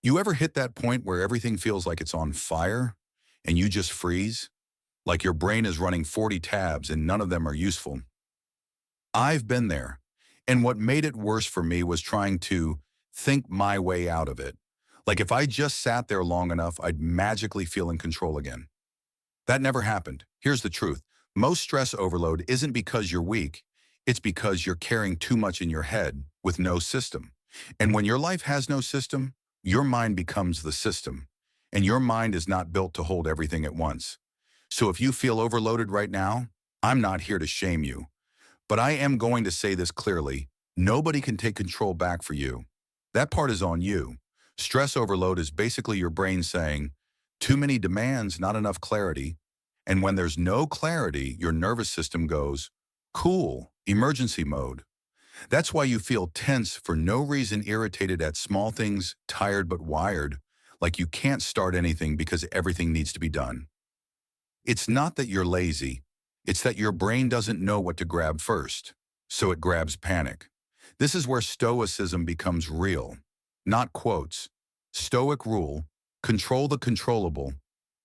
You ever hit that point where everything feels like it's on fire and you just freeze? Like your brain is running 40 tabs and none of them are useful. I've been there. And what made it worse for me was trying to think my way out of it. Like if I just sat there long enough, I'd magically feel in control again. That never happened. Here's the truth. Most stress overload isn't because you're weak. It's because you're carrying too much in your head with no system. And when your life has no system, your mind becomes the system. And your mind is not built to hold everything at once. So if you feel overloaded right now, I'm not here to shame you. But I am going to say this clearly. Nobody can take control back for you. That part is on you. Stress overload is basically your brain saying, too many demands, not enough clarity. And when there's no clarity, your nervous system goes, cool, emergency mode. That's why you feel tense for no reason, irritated at small things, tired but wired, like you can't start anything because everything needs to be done. It's not that you're lazy. It's that your brain doesn't know what to grab first, so it grabs panic. This is where Stoicism becomes real, not quotes. Stoic rule, control the controllable,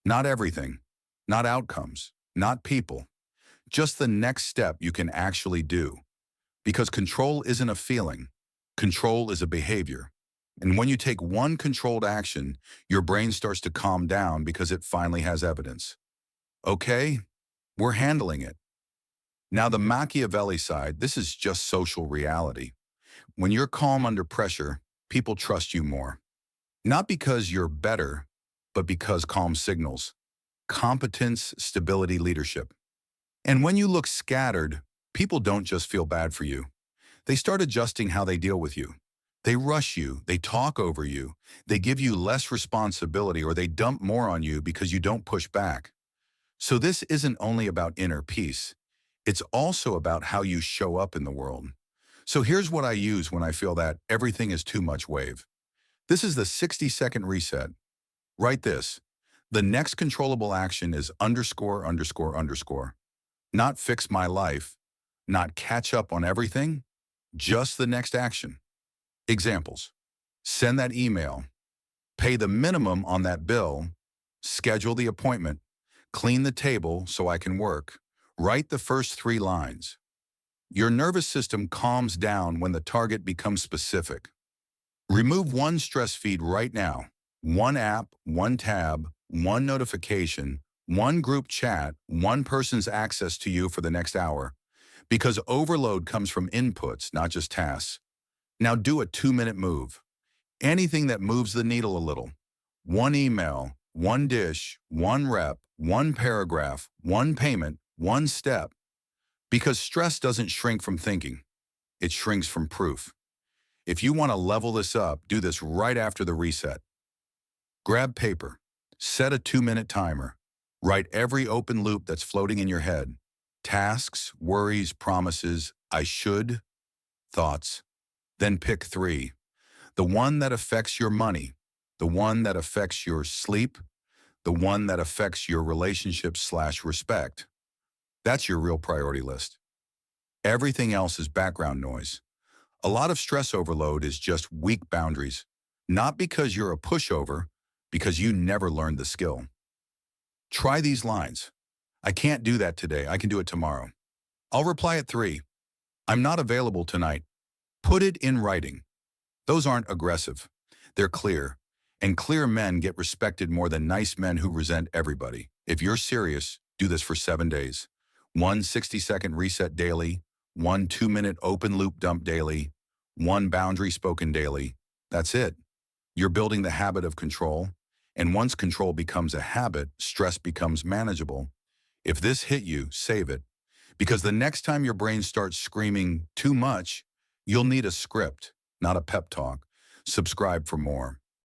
not everything, not outcomes, not people, just the next step you can actually do. Because control isn't a feeling, control is a behavior. And when you take one controlled action, your brain starts to calm down because it finally has evidence. Okay, we're handling it. Now the Machiavelli side, this is just social reality. When you're calm under pressure, people trust you more. Not because you're better, but because calm signals competence, stability, leadership. And when you look scattered, people don't just feel bad for you. They start adjusting how they deal with you. They rush you, they talk over you, they give you less responsibility, or they dump more on you because you don't push back. So this isn't only about inner peace. It's also about how you show up in the world. So here's what I use when I feel that everything is too much wave. This is the 60-second reset. Write this. The next controllable action is underscore, underscore, underscore. Not fix my life, not catch up on everything, just the next action. Examples. Send that email, pay the minimum on that bill, schedule the appointment, clean the table so I can work, write the first 3 lines. Your nervous system calms down when the target becomes specific. Remove one stress feed right now. One app, one tab, one notification, one group chat, one person's access to you for the next hour. Because overload comes from inputs, not just tasks. Now do a 2-minute move. Anything that moves the needle a little. One email, one dish, one rep, one paragraph, one payment, one step. Because stress doesn't shrink from thinking. It shrinks from proof. If you want to level this up, do this right after the reset. Grab paper. Set a 2-minute timer. Write every open loop that's floating in your head. Tasks, worries, promises, I should, thoughts. Then pick 3. The one that affects your money, the one that affects your sleep, the one that affects your relationships/respect. That's your real priority list. Everything else is background noise. A lot of stress overload is just weak boundaries, not because you're a pushover, because you never learned the skill. Try these lines. I can't do that today. I can do it tomorrow. I'll reply at 3. I'm not available tonight. Put it in writing. Those aren't aggressive. They're clear. And clear men get respected more than nice men who resent everybody. If you're serious, do this for 7 days. One 60-second reset daily, one 2-minute open loop dump daily, one boundary spoken daily. That's it. You're building the habit of control. And once control becomes a habit, stress becomes manageable. If this hit you, save it. Because the next time your brain starts screaming too much, you'll need a script, not a pep talk. Subscribe for more.